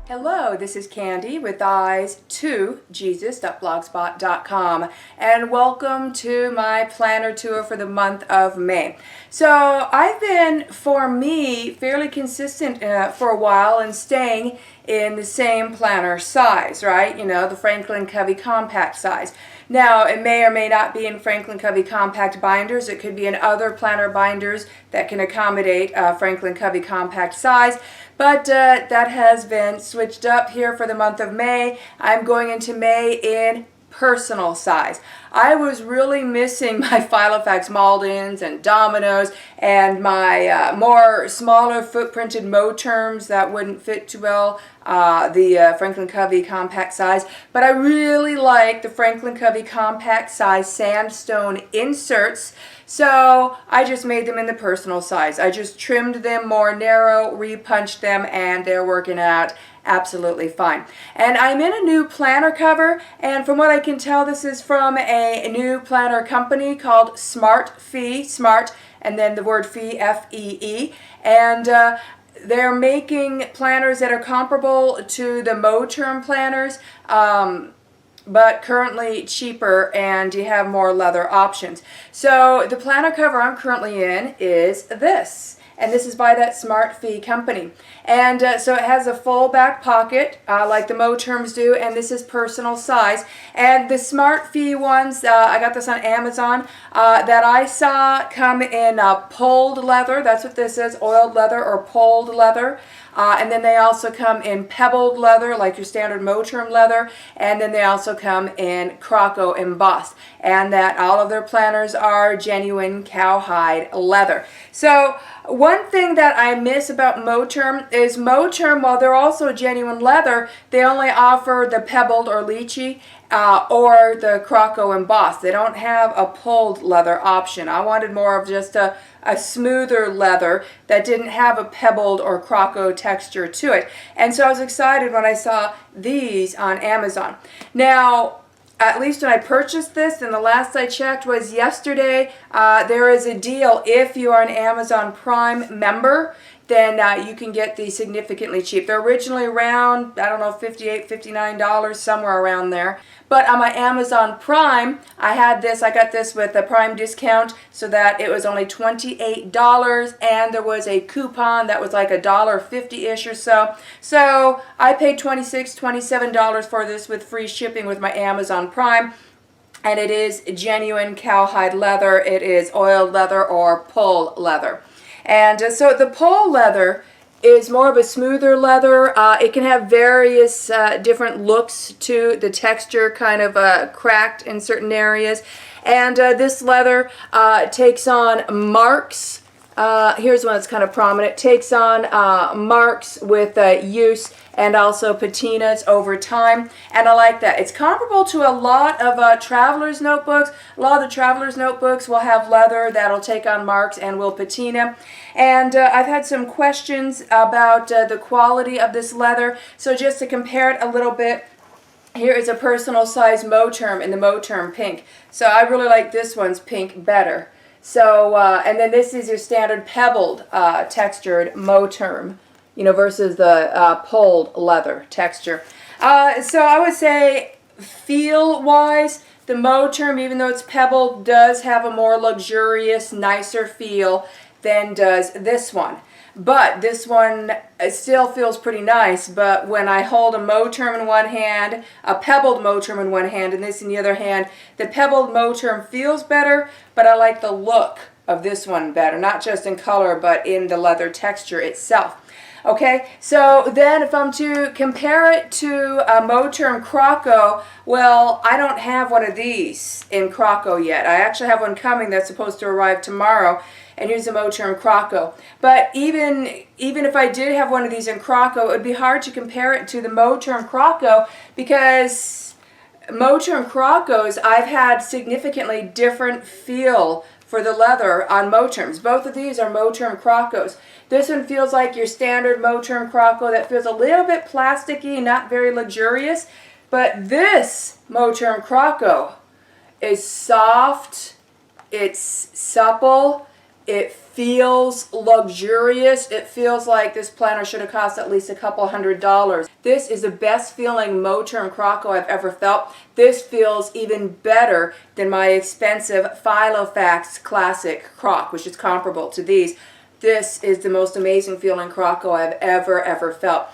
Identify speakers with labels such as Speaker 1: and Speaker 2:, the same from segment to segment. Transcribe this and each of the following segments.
Speaker 1: Hello, this is Candy with eyes2jesus.blogspot.com, and welcome to my planner tour for the month of May. So I've been, for me, fairly consistent for a while and staying in the same planner size, right? You know, the Franklin Covey compact size. Now, it may or may not be in Franklin Covey compact binders. It could be in other planner binders that can accommodate Franklin Covey compact size. But that has been switched up here for the month of May. I'm going into May in personal size. I was really missing my Filofax Maldens and Dominoes and my more smaller footprinted Moterms that wouldn't fit too well, the Franklin Covey compact size. But I really like the Franklin Covey compact size sandstone inserts. So I just made them in the personal size. I just trimmed them more narrow, repunched them, and they're working out absolutely fine. And I'm in a new planner cover, and from what I can tell, this is from a new planner company called Smart Fee, Smart, and then the word Fee, F-E-E. And they're making planners that are comparable to the Moterm planners, but currently cheaper, and you have more leather options. So the planner cover I'm currently in is this, and this is by that Smart Fee company. And so it has a full back pocket like the Moterms do, and this is personal size. And the Smart Fee ones, I got this on Amazon, that I saw come in pulled leather. That's what this is, oiled leather or pulled leather. And then they also come in pebbled leather, like your standard Moterm leather, and then they also come in Croco embossed, and that all of their planners are genuine cowhide leather. So one thing that I miss about Moterm is Moterm, while they're also genuine leather, they only offer the pebbled or lychee or the Croco embossed. They don't have a pulled leather option. I wanted more of just a smoother leather that didn't have a pebbled or Croco texture to it. And so I was excited when I saw these on Amazon. Now, at least when I purchased this, and the last I checked was yesterday, there is a deal. If you are an Amazon Prime member, then you can get these significantly cheap. They're originally around, I don't know, $58, $59, somewhere around there. But on my Amazon Prime, I got this with a Prime discount so that it was only $28, and there was a coupon that was like $1.50-ish or so. So I paid $26, $27 for this with free shipping with my Amazon Prime. And it is genuine cowhide leather. It is oiled leather or pull leather. And so the pull leather is more of a smoother leather. It can have various different looks to the texture, kind of cracked in certain areas. And this leather takes on marks. Here's one that's kind of prominent. Takes on marks with use and also patinas over time, and I like that. It's comparable to a lot of traveler's notebooks. A lot of the traveler's notebooks will have leather that'll take on marks and will patina. And I've had some questions about the quality of this leather, so just to compare it a little bit, here is a personal size Moterm in the Moterm pink. So I really like this one's pink better. So, and then this is your standard pebbled textured Moterm, you know, versus the pulled leather texture. So I would say feel-wise, the Moterm, even though it's pebbled, does have a more luxurious, nicer feel than does this one. But this one still feels pretty nice, but when I hold a Moterm in one hand, a pebbled Moterm in one hand, and this in the other hand, the pebbled Moterm feels better, but I like the look of this one better, not just in color, but in the leather texture itself. Okay, so then if I'm to compare it to a Moterm Croco, well, I don't have one of these in Croco yet. I actually have one coming that's supposed to arrive tomorrow, and here's a Moterm Croco. But even if I did have one of these in Croco, it would be hard to compare it to the Moterm Croco because Moterm Crocos, I've had significantly different feel for the leather on Moterms. Both of these are Moterm Crocos. This one feels like your standard Moterm Croco that feels a little bit plasticky, not very luxurious. But this Moterm Croco is soft, it's supple, it feels luxurious. It feels like this planner should have cost at least a couple $100. This is the best feeling Moterm Croco I've ever felt. This feels even better than my expensive Filofax Classic Croc, which is comparable to these. This is the most amazing feeling Croco I've ever felt.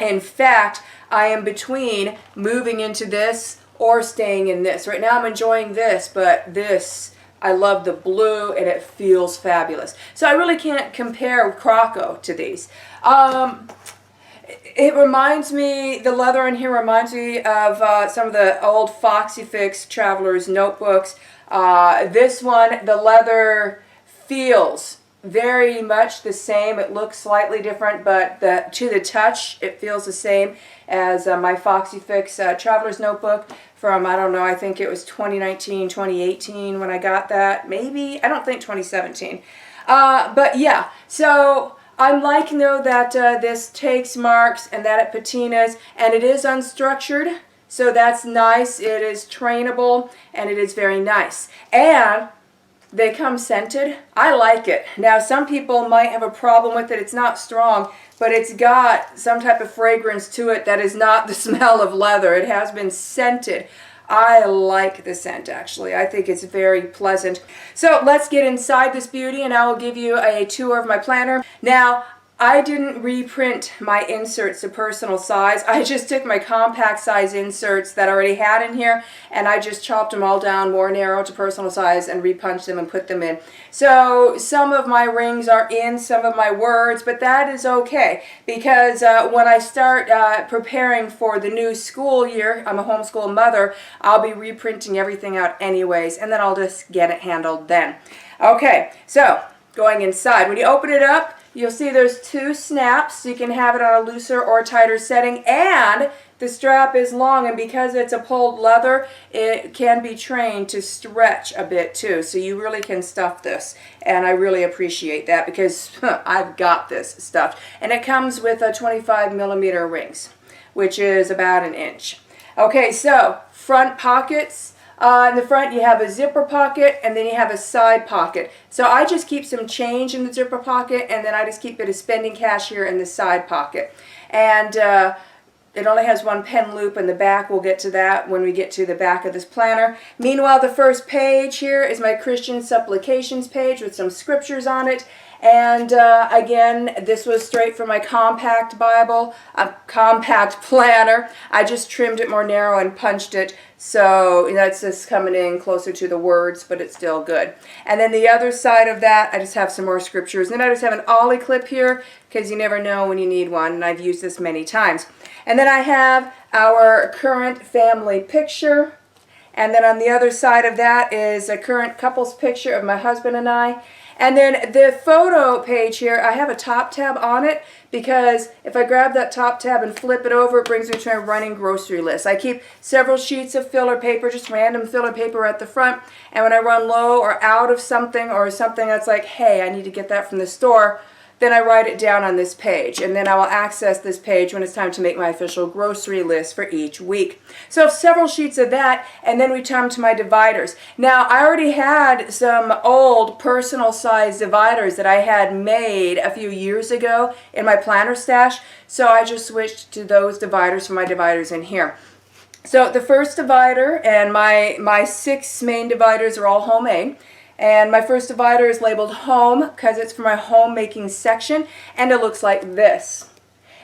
Speaker 1: In fact, I am between moving into this or staying in this. Right now I'm enjoying this, but this, I love the blue and it feels fabulous. So I really can't compare Croco to these. It reminds me, the leather in here reminds me of some of the old Foxy Fix Traveler's notebooks. This one, the leather feels very much the same. It looks slightly different, but to the touch, it feels the same as my Foxy Fix Traveler's Notebook from, I don't know, I think it was 2019, 2018 when I got that. Maybe, I don't think 2017. But yeah, so I'm liking though that this takes marks and that it patinas, and it is unstructured, so that's nice. It is trainable, and it is very nice. And they come scented. I like it. Now, some people might have a problem with it. It's not strong, but it's got some type of fragrance to it that is not the smell of leather. It has been scented. I like the scent, actually. I think it's very pleasant. So let's get inside this beauty, and I will give you a tour of my planner. Now, I didn't reprint my inserts to personal size. I just took my compact size inserts that I already had in here, and I just chopped them all down more narrow to personal size and repunched them and put them in. So some of my rings are in some of my words, but that is okay, because when I start preparing for the new school year, I'm a homeschool mother, I'll be reprinting everything out anyways, and then I'll just get it handled then. Okay, so going inside, when you open it up, you'll see there's two snaps, so you can have it on a looser or tighter setting, and the strap is long, and because it's a pulled leather, it can be trained to stretch a bit too, so you really can stuff this, and I really appreciate that because I've got this stuffed. And it comes with a 25mm rings, which is about an inch. Okay, so front pockets. In the front you have a zipper pocket, and then you have a side pocket. So I just keep some change in the zipper pocket, and then I just keep it as spending cash here in the side pocket. And it only has one pen loop in the back. We'll get to that when we get to the back of this planner. Meanwhile, the first page here is my Christian supplications page with some scriptures on it. And again, this was straight from my compact Bible, a compact planner. I just trimmed it more narrow and punched it, so that's just coming in closer to the words, but it's still good. And then the other side of that, I just have some more scriptures. And I just have an ollie clip here, because you never know when you need one, and I've used this many times. And then I have our current family picture. And then on the other side of that is a current couples picture of my husband and I. And then the photo page here, I have a top tab on it because if I grab that top tab and flip it over, it brings me to my running grocery list. I keep several sheets of filler paper, just random filler paper at the front, and when I run low or out of something, or something that's like, hey, I need to get that from the store, then I write it down on this page, and then I will access this page when it's time to make my official grocery list for each week. So several sheets of that, and then we come to my dividers. Now, I already had some old personal size dividers that I had made a few years ago in my planner stash, so I just switched to those dividers for my dividers in here. So the first divider, and my 6 main dividers are all homemade. And my first divider is labeled home because it's for my homemaking section, and it looks like this.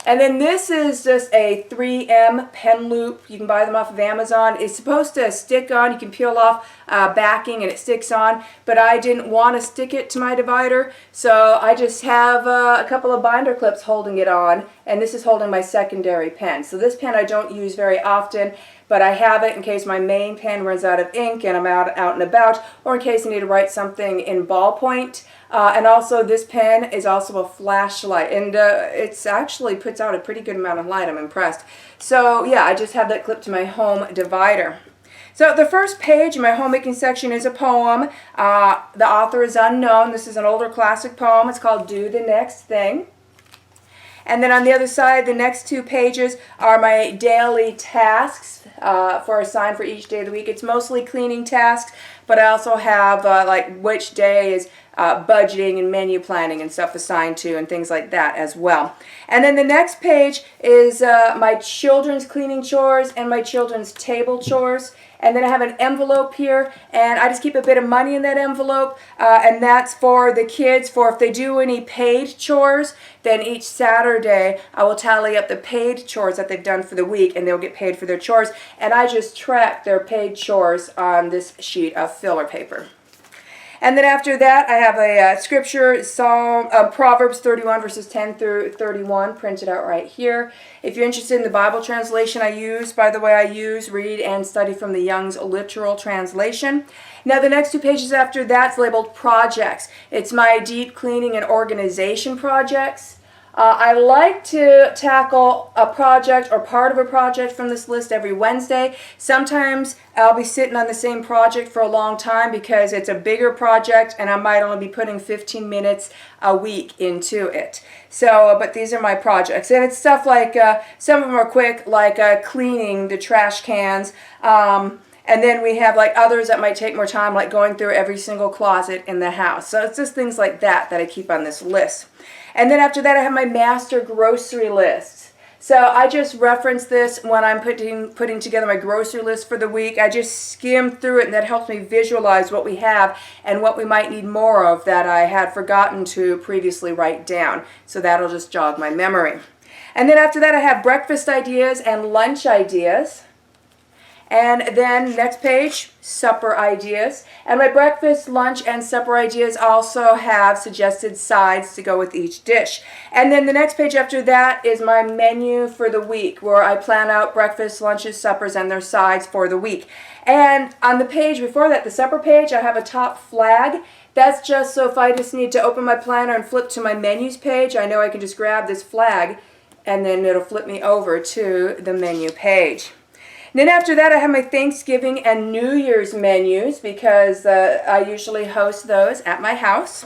Speaker 1: And then this is just a 3M pen loop. You can buy them off of Amazon. It's supposed to stick on. You can peel off backing and it sticks on, but I didn't want to stick it to my divider, so I just have a couple of binder clips holding it on, and this is holding my secondary pen. So this pen I don't use very often, but I have it in case my main pen runs out of ink and I'm out and about, or in case I need to write something in ballpoint. And also this pen is also a flashlight, and it's actually puts out a pretty good amount of light. I'm impressed. So yeah, I just have that clipped to my home divider. So the first page in my homemaking section is a poem. The author is unknown. This is an older classic poem. It's called Do the Next Thing. And then on the other side, the next 2 pages are my daily tasks assigned for each day of the week. It's mostly cleaning tasks, but I also have like which day is budgeting and menu planning and stuff assigned to, and things like that as well. And then the next page is my children's cleaning chores and my children's table chores. And then I have an envelope here, and I just keep a bit of money in that envelope, and that's for the kids, for if they do any paid chores, then each Saturday I will tally up the paid chores that they've done for the week, and they'll get paid for their chores, and I just track their paid chores on this sheet of filler paper. And then after that, I have a scripture, Proverbs 31, verses 10 through 31, printed out right here. If you're interested in the Bible translation I use, by the way, I read and study from the Young's Literal Translation. Now, the next 2 pages after that's labeled projects. It's my deep cleaning and organization projects. I like to tackle a project or part of a project from this list every Wednesday. Sometimes I'll be sitting on the same project for a long time because it's a bigger project and I might only be putting 15 minutes a week into it. So, but these are my projects. And it's stuff like, some of them are quick, like cleaning the trash cans. And then we have like others that might take more time, like going through every single closet in the house. So it's just things like that I keep on this list. And then after that, I have my master grocery list. So I just reference this when I'm putting together my grocery list for the week. I just skim through it, and that helps me visualize what we have and what we might need more of that I had forgotten to previously write down. So that'll just jog my memory. And then after that, I have breakfast ideas and lunch ideas. And then next page, supper ideas. And my breakfast, lunch, and supper ideas also have suggested sides to go with each dish. And then the next page after that is my menu for the week, where I plan out breakfast, lunches, suppers, and their sides for the week. And on the page before that, the supper page, I have a top flag. That's just so if I just need to open my planner and flip to my menus page, I know I can just grab this flag and then it'll flip me over to the menu page. Then after that, I have my Thanksgiving and New Year's menus because I usually host those at my house.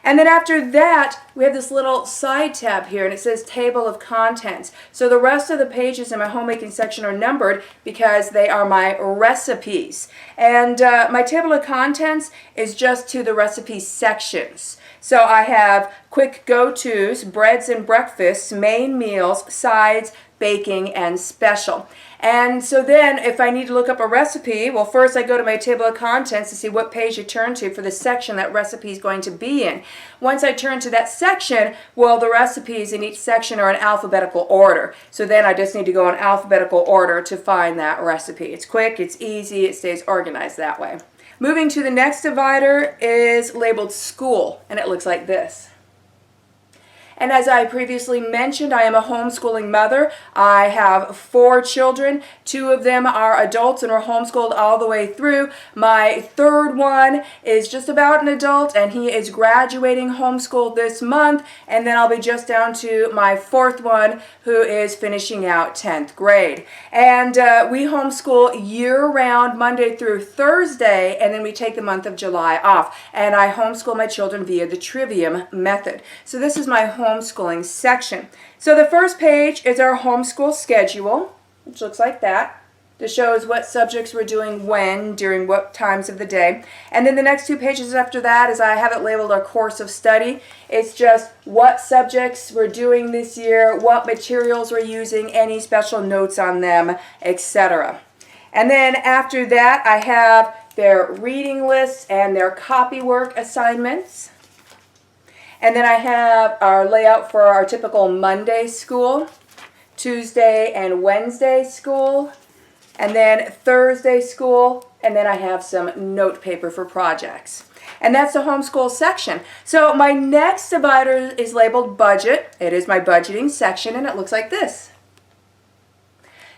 Speaker 1: And then after that, we have this little side tab here, and it says Table of Contents. So the rest of the pages in my homemaking section are numbered because they are my recipes. And my Table of Contents is just to the recipe sections. So I have quick go-tos, breads and breakfasts, main meals, sides, baking, and special. And so then if I need to look up a recipe, well, first I go to my table of contents to see what page to turn to for the section that recipe is going to be in. Once I turn to that section, well, the recipes in each section are in alphabetical order. So then I just need to go in alphabetical order to find that recipe. It's quick, it's easy, it stays organized that way. Moving to the next divider is labeled school, and it looks like this. And as I previously mentioned, I am a homeschooling mother. I have 4 children. 2 of them are adults and are homeschooled all the way through. My third one is just about an adult, and he is graduating homeschooled this month. And then I'll be just down to my 4th one, who is finishing out 10th grade. And we homeschool year-round, Monday through Thursday, and then we take the month of July off. And I homeschool my children via the Trivium method. So this is my homeschooling section. So the first page is our homeschool schedule, which looks like that. This shows what subjects we're doing when, during what times of the day. And then the next 2 pages after that is I have it labeled our course of study. It's just what subjects we're doing this year, what materials we're using, any special notes on them, etc. And then after that, I have their reading lists and their copy work assignments. And then I have our layout for our typical Monday school, Tuesday and Wednesday school, and then Thursday school, and then I have some note paper for projects. And that's the homeschool section. So my next divider is labeled budget. It is my budgeting section, and it looks like this.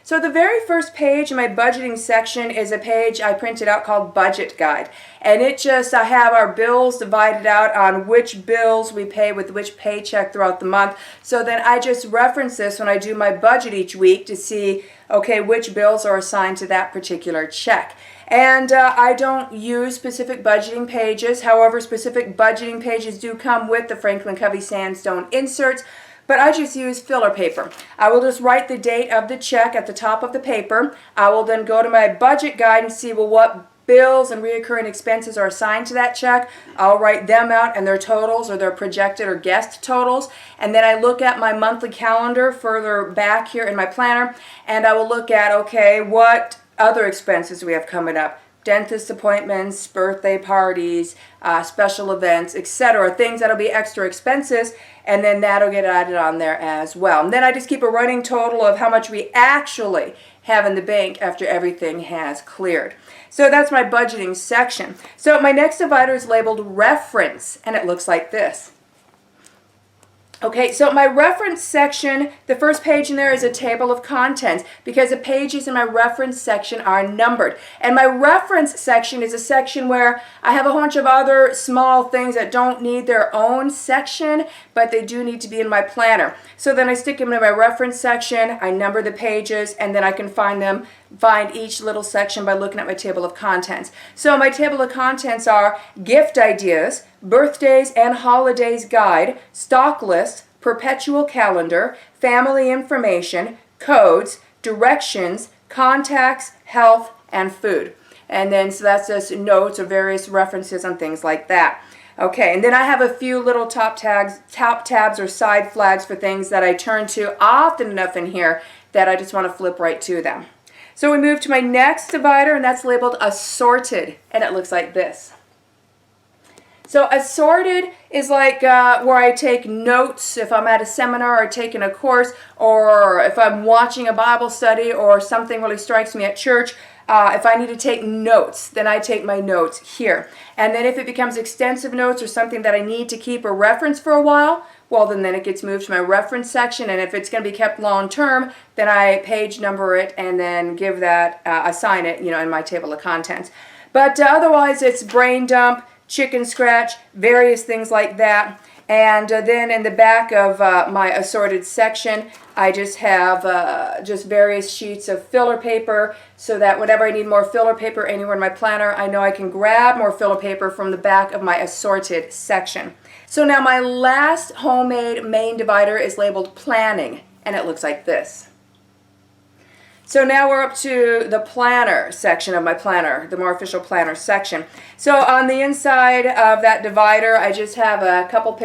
Speaker 1: So the very first page in my budgeting section is a page I printed out called Budget Guide. And I have our bills divided out on which bills we pay with which paycheck throughout the month. So then I just reference this when I do my budget each week to see, okay, which bills are assigned to that particular check. And I don't use specific budgeting pages. However, specific budgeting pages do come with the Franklin Covey Sandstone inserts. But I just use filler paper. I will just write the date of the check at the top of the paper. I will then go to my budget guide and see, well, what bills and reoccurring expenses are assigned to that check. I'll write them out and their totals or their projected or guessed totals. And then I look at my monthly calendar further back here in my planner, and I will look at, okay, what other expenses we have coming up. Dentist appointments, birthday parties, special events, etc. Things that'll be extra expenses, and then that'll get added on there as well. And then I just keep a running total of how much we actually have in the bank after everything has cleared. So that's my budgeting section. So my next divider is labeled Reference, and it looks like this. Okay, so my reference section, the first page in there is a table of contents because the pages in my reference section are numbered. And my reference section is a section where I have a bunch of other small things that don't need their own section, but they do need to be in my planner. So then I stick them in my reference section, I number the pages, and then I can find each little section by looking at my table of contents. So my table of contents are gift ideas, birthdays and holidays guide, stock list, perpetual calendar, family information, codes, directions, contacts, health, and food. And then so that's just notes or various references on things like that. Okay, and then I have a few little top tabs or side flags for things that I turn to often enough in here that I just want to flip right to them. So we move to my next divider, and that's labeled Assorted, and it looks like this. So assorted is like where I take notes if I'm at a seminar or taking a course, or if I'm watching a Bible study or something really strikes me at church. If I need to take notes, then I take my notes here. And then if it becomes extensive notes or something that I need to keep a reference for a while, well, then it gets moved to my reference section. And if it's going to be kept long term, then I page number it and then give that, assign it, in my table of contents. But otherwise, it's brain dump, chicken scratch, various things like that. And then in the back of my assorted section, I just have just various sheets of filler paper so that whenever I need more filler paper anywhere in my planner, I know I can grab more filler paper from the back of my assorted section. So now my last homemade main divider is labeled Planning, and it looks like this. So now we're up to the planner section of my planner, the more official planner section. So on the inside of that divider, I just have a couple's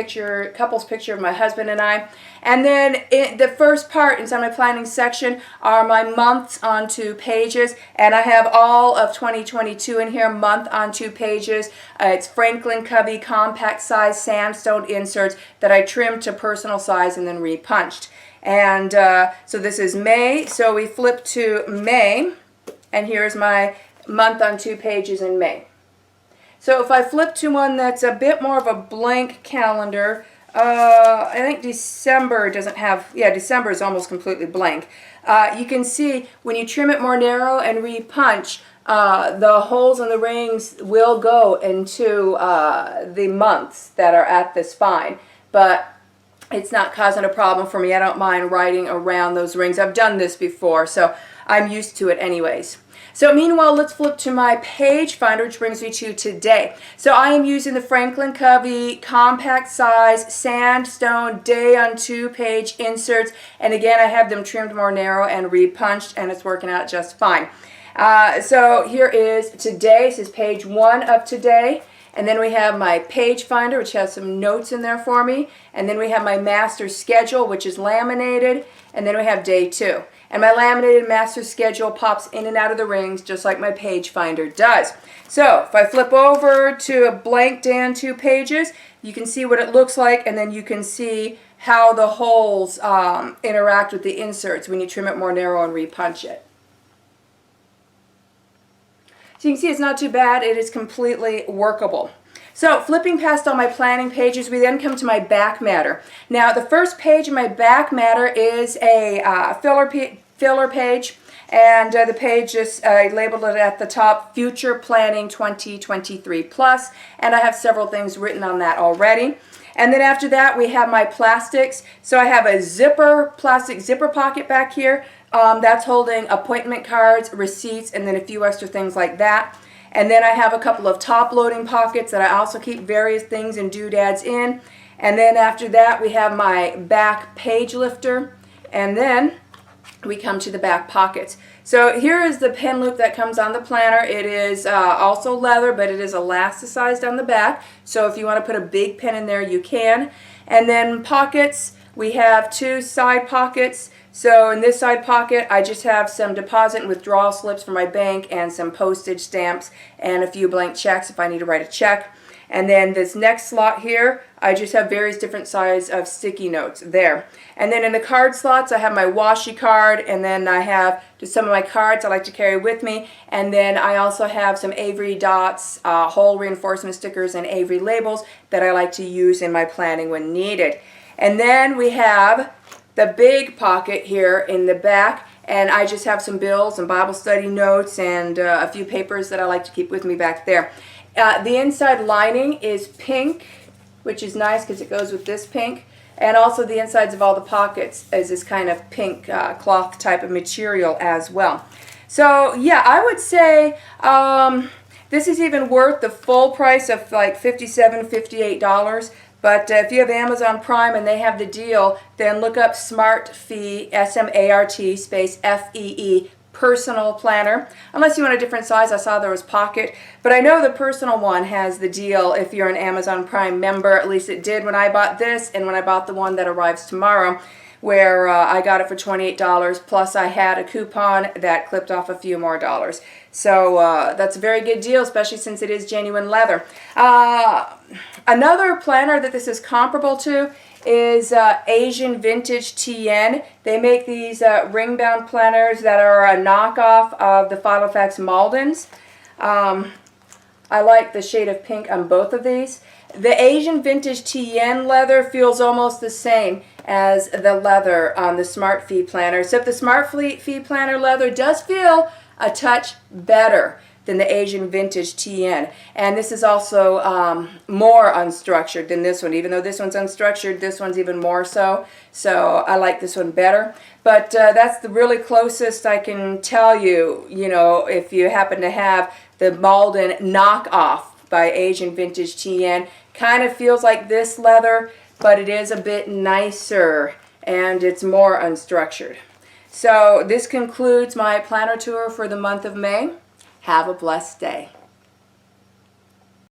Speaker 1: picture of my husband and I. And then the first part inside my planning section are my months on 2 pages. And I have all of 2022 in here, month on 2 pages. It's Franklin Covey compact size sandstone inserts that I trimmed to personal size and then repunched. And so this is May, so we flip to May, and here's my month on 2 pages in May. So if I flip to one that's a bit more of a blank calendar, I think December doesn't have, December is almost completely blank. You can see when you trim it more narrow and repunch, the holes in the rings will go into the months that are at the spine. But it's not causing a problem for me. I don't mind writing around those rings. I've done this before, so I'm used to it anyways. So meanwhile, let's flip to my page finder, which brings me to today. So I am using the Franklin Covey compact size sandstone day on 2 page inserts. And again, I have them trimmed more narrow and repunched, and it's working out just fine. So here is today. This is page 1 of today. And then we have my page finder, which has some notes in there for me. And then we have my master schedule, which is laminated. And then we have day 2. And my laminated master schedule pops in and out of the rings just like my page finder does. So if I flip over to a blank day on 2 pages, you can see what it looks like, and then you can see how the holes interact with the inserts when you trim it more narrow and repunch it. So you can see it's not too bad. It is completely workable. So flipping past all my planning pages, we then come to my back matter. Now the first page of my back matter is a filler page, And the page just labeled it at the top, Future Planning 2023 Plus, and I have several things written on that already. And then after that, we have my plastics. So I have a plastic zipper pocket back here. That's holding appointment cards, receipts, and then a few extra things like that. And then I have a couple of top-loading pockets that I also keep various things and doodads in. And then after that, we have my back page lifter. And then we come to the back pockets. So here is the pen loop that comes on the planner. It is also leather, but it is elasticized on the back. So if you want to put a big pen in there, you can. And then pockets, we have 2 side pockets. So in this side pocket, I just have some deposit and withdrawal slips for my bank and some postage stamps and a few blank checks if I need to write a check. And then this next slot here, I just have various different sizes of sticky notes there. And then in the card slots, I have my washi card, and then I have just some of my cards I like to carry with me. And then I also have some Avery dots, hole reinforcement stickers, and Avery labels that I like to use in my planning when needed. And then we have the big pocket here in the back, and I just have some bills and Bible study notes and a few papers that I like to keep with me back there. The inside lining is pink, which is nice because it goes with this pink. And also the insides of all the pockets is this kind of pink cloth type of material as well. So yeah, I would say this is even worth the full price of like $57, $58. But if you have Amazon Prime and they have the deal, then look up Smart Fee, S-M-A-R-T space F-E-E, personal planner. Unless you want a different size, I saw there was pocket. But I know the personal one has the deal if you're an Amazon Prime member. At least it did when I bought this and when I bought the one that arrives tomorrow, where I got it for $28, plus I had a coupon that clipped off a few more dollars. So that's a very good deal, especially since it is genuine leather. Another planner that this is comparable to is Asian Vintage TN. They make these ring-bound planners that are a knockoff of the Filofax Maldens. I like the shade of pink on both of these. The Asian Vintage TN leather feels almost the same as the leather on the Smart Fee planner, except the Smart Fee planner leather does feel a touch better than the Asian Vintage TN. And this is also more unstructured than this one. Even though this one's unstructured, this one's even more so. So I like this one better. But that's the really closest I can tell you, you know, if you happen to have the Malden knockoff by Asian Vintage TN. Kind of feels like this leather, but it is a bit nicer and it's more unstructured. So this concludes my planner tour for the month of May. Have a blessed day.